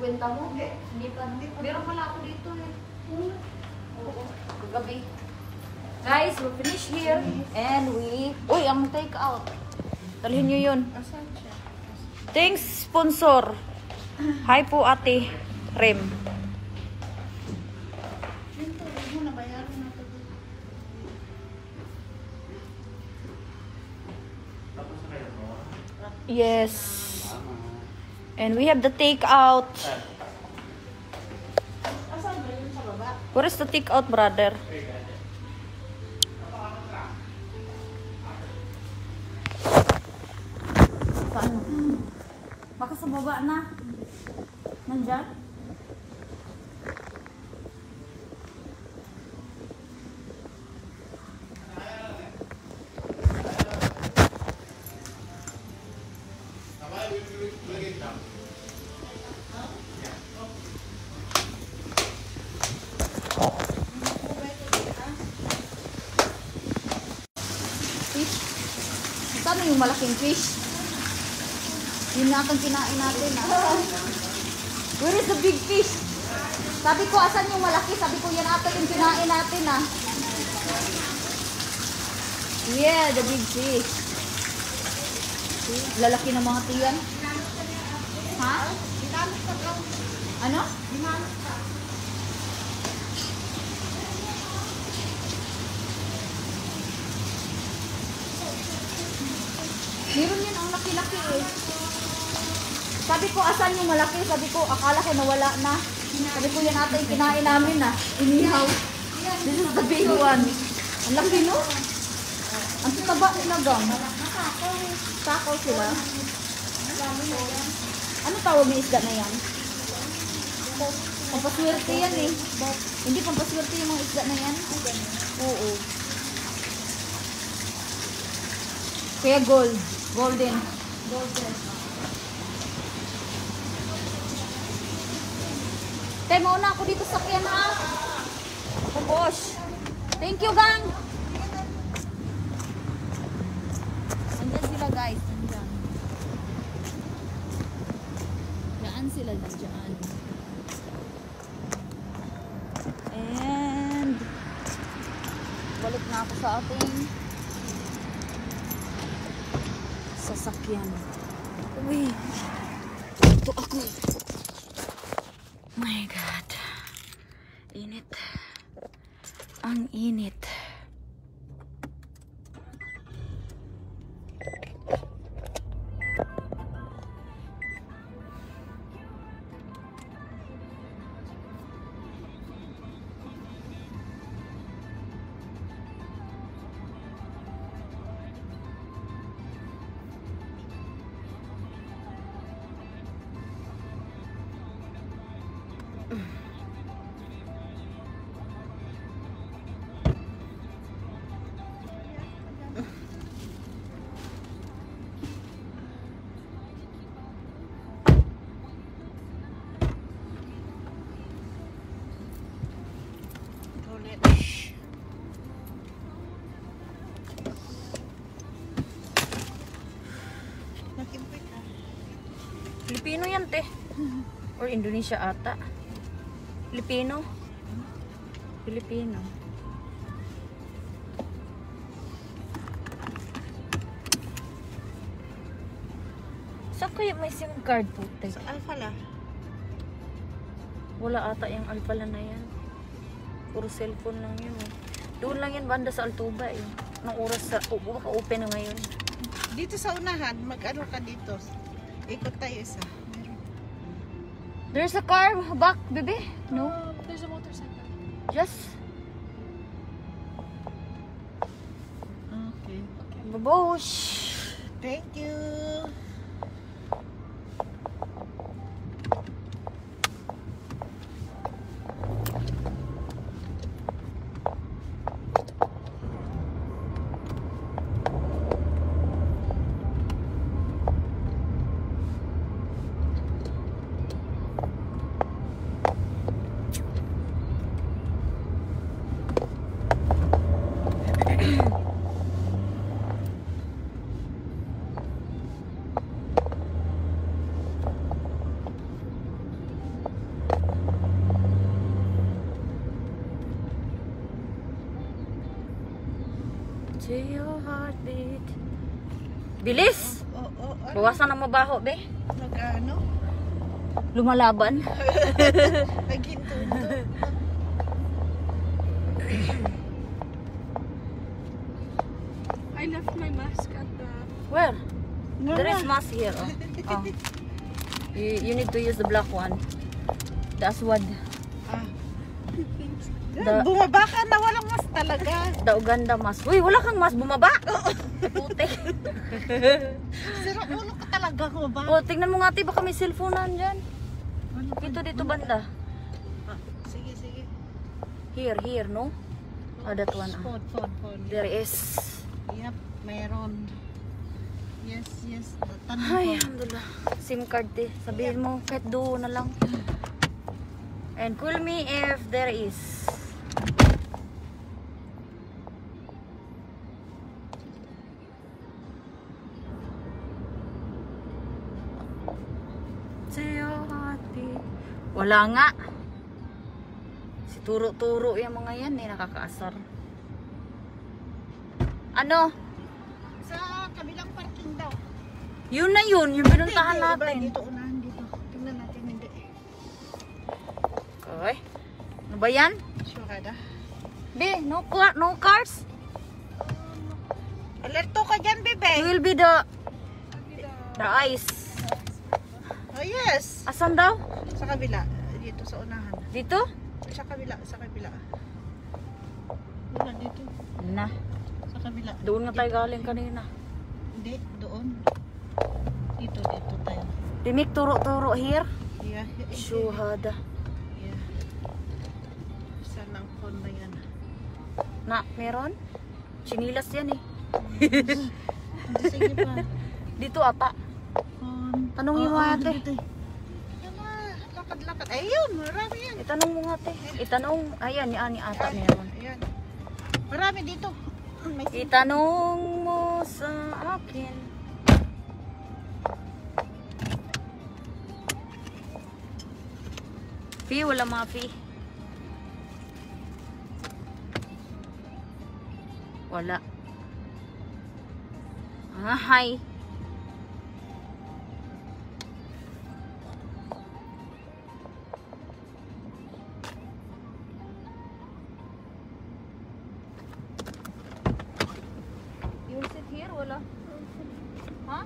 Speaker 1: kwenta mo? Hindi pa. Meron pala ako dito eh. Oo. Kagabi. Guys, we're finished here. And we... Uy, ang take out. Talhin nyo yun.
Speaker 2: Asan siya?
Speaker 1: Thanks, sponsor. Hi po, ate. Rem.
Speaker 2: Dito, mo na bayaran na ito.
Speaker 1: Yes. And we have the take out.
Speaker 2: Asan ba yun sa baba?
Speaker 1: Where is the take out, brother? Saan? Baka sa baba na. Nandyan? Fish? Saan yung malaking fish? Yun natin kinain natin Where is the big fish? Sabi ko, asan yung malaki? Sabi ko, yan ata yung kinain natin Yeah, the big fish. Lalaki ng mga tiyan. Ha? Ano? Meron yan ang laki-laki eh. Sabi ko, asan yung malaki? Sabi ko, akala ko nawala na. Sabi ko, yan ata yung kinain namin Inihaw. This is the big one. Ang laki no? Ang taba nila gang. Sakaw sila. Ano tawag yung isda na yan? Pampaswerte yan eh. Hindi pampaswerte yung mga isda na yan? Oo. Kaya gold. Golden. Tay, mauna ako dito sa kyan Bosh. Thank you, gang. Nandyan sila, guys. Nandyan. Daan sila dyan. And balik na ako sa ating sasakyan. Uy. Ito ako. My God. Init. Ang init. Filipino yan, te. Or Indonesia ata. Filipino. Filipino. Saan kaya may SIM card po, te?
Speaker 2: Sa Alphala.
Speaker 1: Wala ata yung Alphala na yan. Puro cellphone lang yun eh. Doon lang yan banda sa Altuba eh. Nang oras sa baka open na ngayon.
Speaker 2: Dito sa unahan, mag-ano ka dito. Ikot tayo isa.
Speaker 1: There's a car back, baby. No?
Speaker 3: There's a motorcycle.
Speaker 1: Just
Speaker 2: Okay.
Speaker 1: babosh.
Speaker 2: Thank you.
Speaker 1: To your heartbeat. Bilis!
Speaker 2: Ano?
Speaker 1: Bawasan ang mabaho, be.
Speaker 2: Nag-ano?
Speaker 1: Lumalaban.
Speaker 2: Naghinto-hinto.
Speaker 3: I left my mask at the.
Speaker 1: Where? There is mask here. Oh. Oh. You need to use the black one. The aswad.
Speaker 2: Bumaba ka na, walang mas talaga.
Speaker 1: The Uganda mask. Uy, wala kang mask. Bumaba. Putik.
Speaker 2: Sira ulo ka talaga ko ba?
Speaker 1: Oh, tingnan mo nga, ate. Baka may cellphone dyan. Dito banda.
Speaker 2: Sige, sige.
Speaker 1: Here, no? Oh, that one. Ah.
Speaker 2: Phone.
Speaker 1: There is.
Speaker 2: Yep, meron. Yes. Tanong
Speaker 1: Ay,
Speaker 2: ko.
Speaker 1: alhamdulillah. SIM card, te. Sabihin mo, kahit do na lang. And call me if there is. Wala nga. Si turo-turo yung mga yan eh, nakakaasar. Ano?
Speaker 2: Sa kabilang parking daw.
Speaker 1: Yun na yun, yung pinuntahan
Speaker 2: Hindi,
Speaker 1: natin.
Speaker 2: Dito, unahan dito. Tingnan natin, hindi.
Speaker 1: Okay. Ano ba yan?
Speaker 2: Sure ka na?
Speaker 1: Be, no cars?
Speaker 2: Alerto ka dyan,
Speaker 1: You
Speaker 2: bebe.
Speaker 1: will be the ice.
Speaker 2: Oh, yes.
Speaker 1: Asan daw?
Speaker 2: Sa kabila. Dito, sa unahan.
Speaker 1: Dito?
Speaker 2: Sa kabila. Wala dito.
Speaker 1: Na.
Speaker 2: Sa kabila.
Speaker 1: Doon nga tayo galing kanina.
Speaker 2: Hindi, doon. Dito tayo.
Speaker 1: Dimik, turo-turo here.
Speaker 2: Yeah.
Speaker 1: Shuhada.
Speaker 2: Yeah. Saan ang phone na yan?
Speaker 1: Na, meron? Chinilas yan eh.
Speaker 2: Hindi, sige pa.
Speaker 1: Dito ata.
Speaker 2: Phone.
Speaker 1: Tanongin mo ate.
Speaker 2: Lakad-lakad. Ayun, marami yan.
Speaker 1: Itanong mo nga ate. Itanong. Ayan, ni ata meron.
Speaker 2: Ayan. Marami dito. May
Speaker 1: Itanong mo sa akin. Fee, wala mga fee. Wala. Ah, hi. You will sit here, wala? Ha?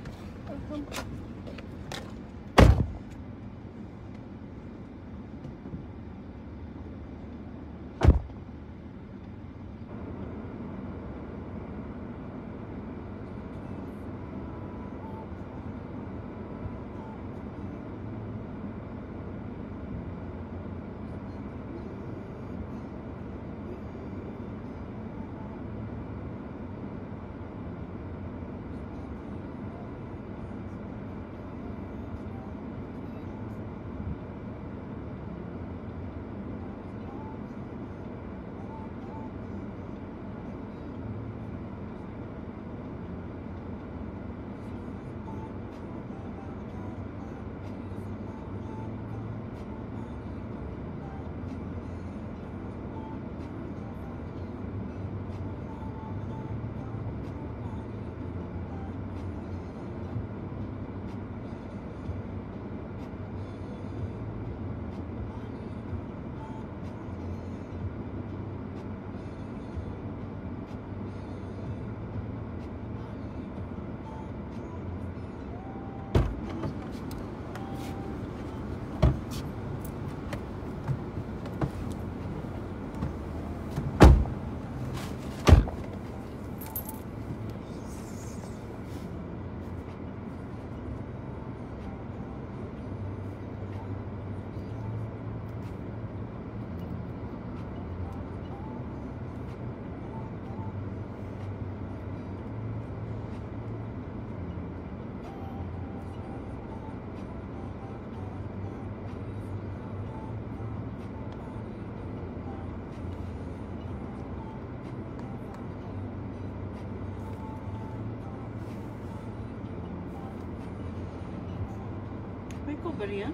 Speaker 2: May cover yan?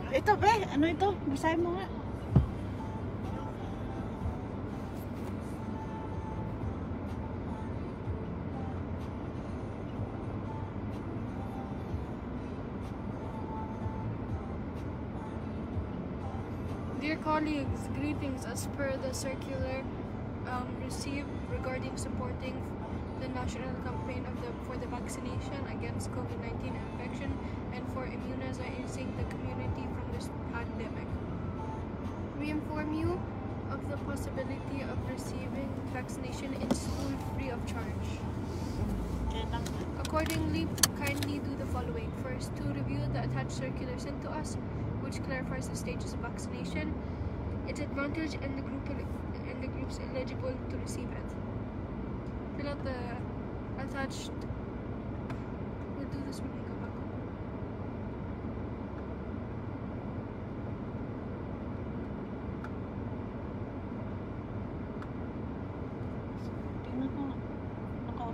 Speaker 2: Ito be, ano ito? Basahin mo nga.
Speaker 3: Dear colleagues, greetings as per the circular received regarding supporting the national campaign for the vaccination against COVID-19 infection and for immunizing the community from this pandemic. We inform you of the possibility of receiving vaccination in school free of charge. Accordingly, kindly do the following. First, to review the attached circular sent to us, which clarifies the stages of vaccination, its advantage, and the groups eligible to receive it. Fill out the attached. We'll do this when we go back home.
Speaker 2: Tingnan mo. Ako,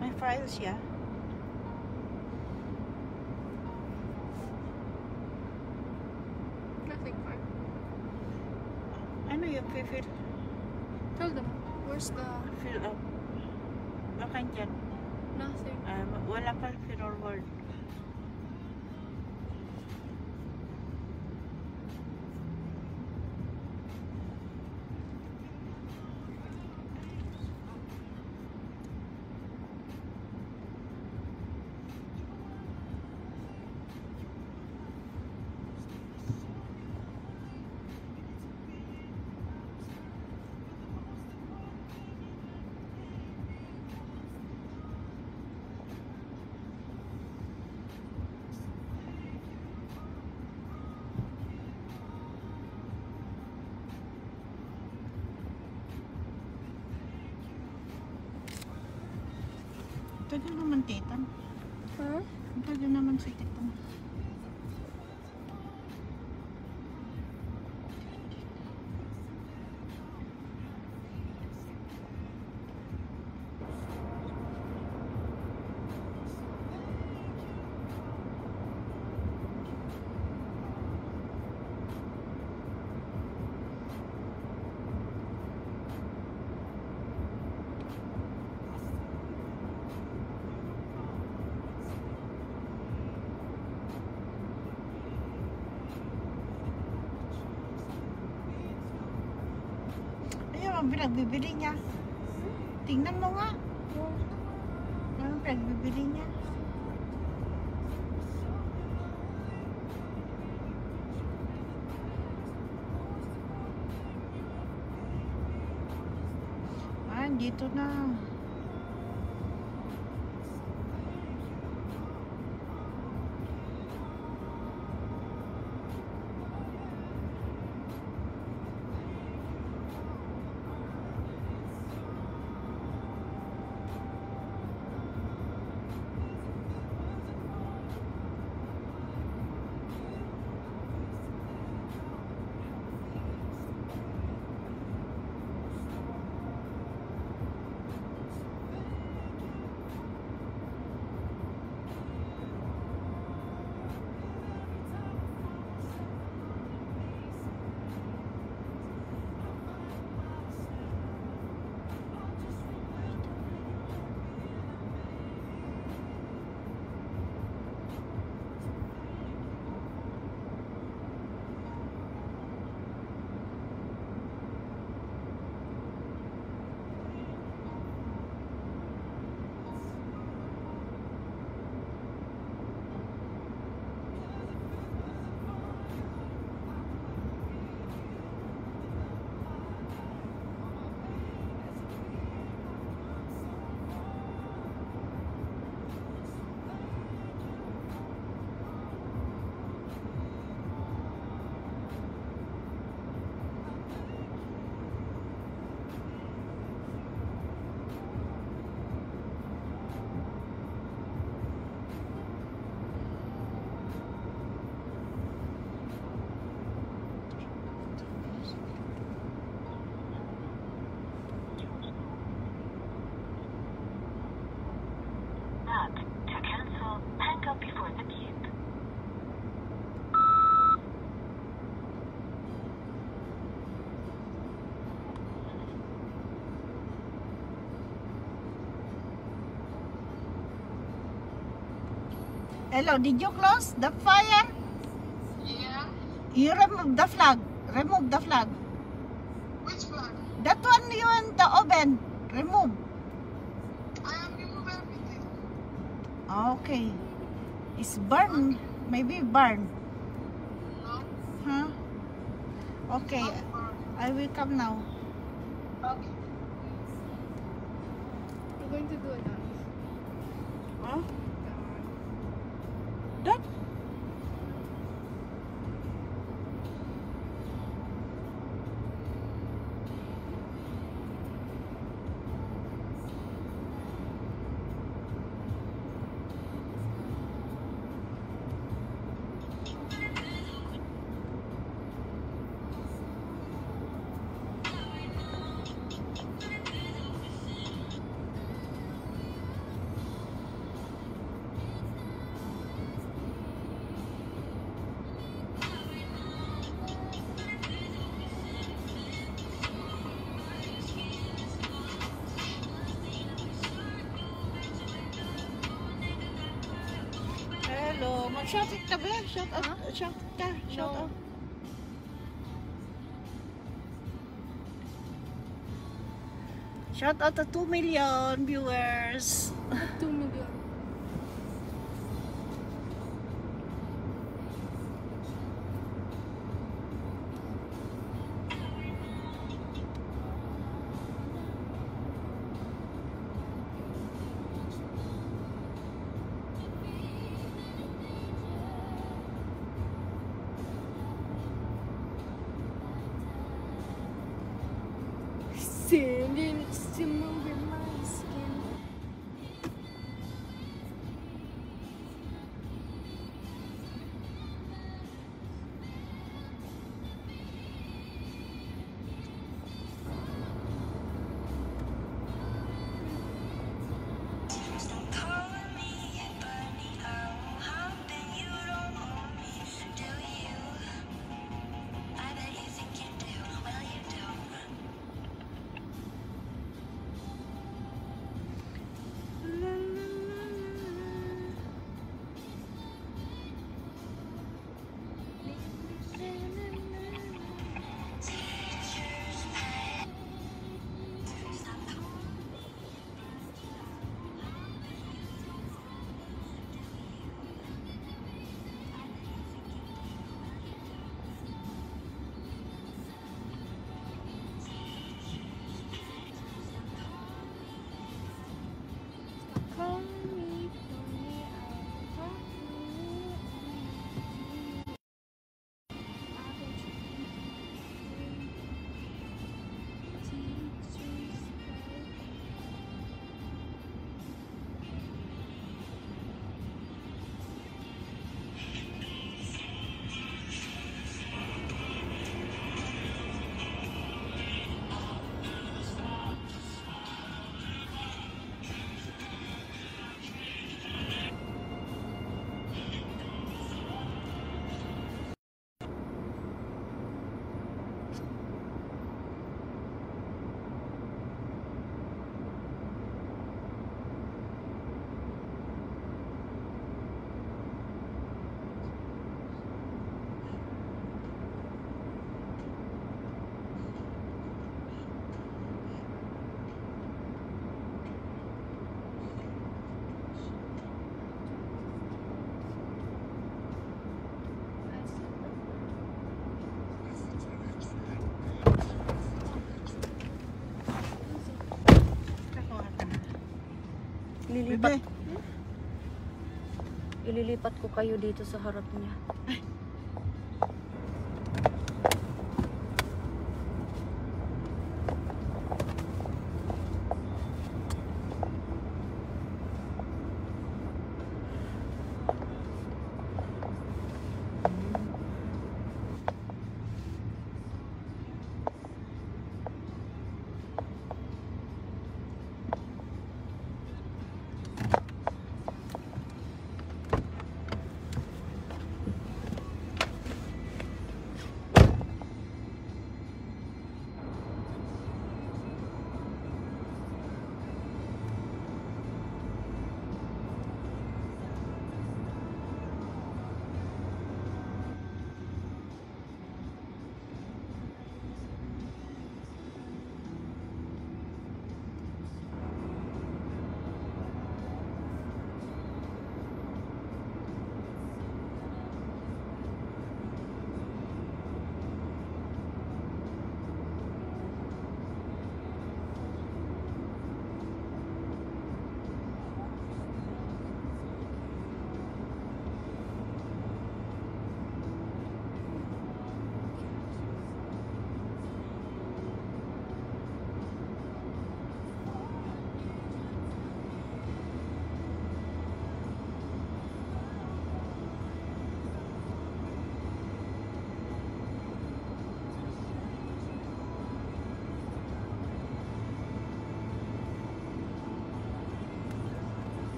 Speaker 2: may file siya.
Speaker 3: Nothing fine.
Speaker 2: Ano yung fill
Speaker 3: Tell them, where's the
Speaker 2: up? Baka dyan.
Speaker 3: nothing?
Speaker 2: Wala pa forward. Ito din naman tita.
Speaker 3: Huh?
Speaker 2: Ito din naman si tita. Ang pinagbibili niya. Tingnan mo nga. Ang pinagbibili niya. Dito na. Hello, did you close the fire?
Speaker 5: Yeah.
Speaker 2: You remove the flag. Remove the flag.
Speaker 5: Which flag?
Speaker 2: That one you in the oven. Remove.
Speaker 5: I am remove everything.
Speaker 2: Okay. It's burn. Maybe burn.
Speaker 5: No.
Speaker 2: Huh? Okay. I will come now.
Speaker 5: Okay.
Speaker 3: We're going to do a dance.
Speaker 2: Huh? That? Hello. Mag-shout out ka ba? Shout out.
Speaker 3: Huh?
Speaker 2: Shout ka. Shout
Speaker 3: No.
Speaker 2: out. Shout out to 2 million viewers.
Speaker 3: 2 million. Sending to move in my skin. Call me, I'll talk
Speaker 1: Ililipat ko kayo dito sa harap niya.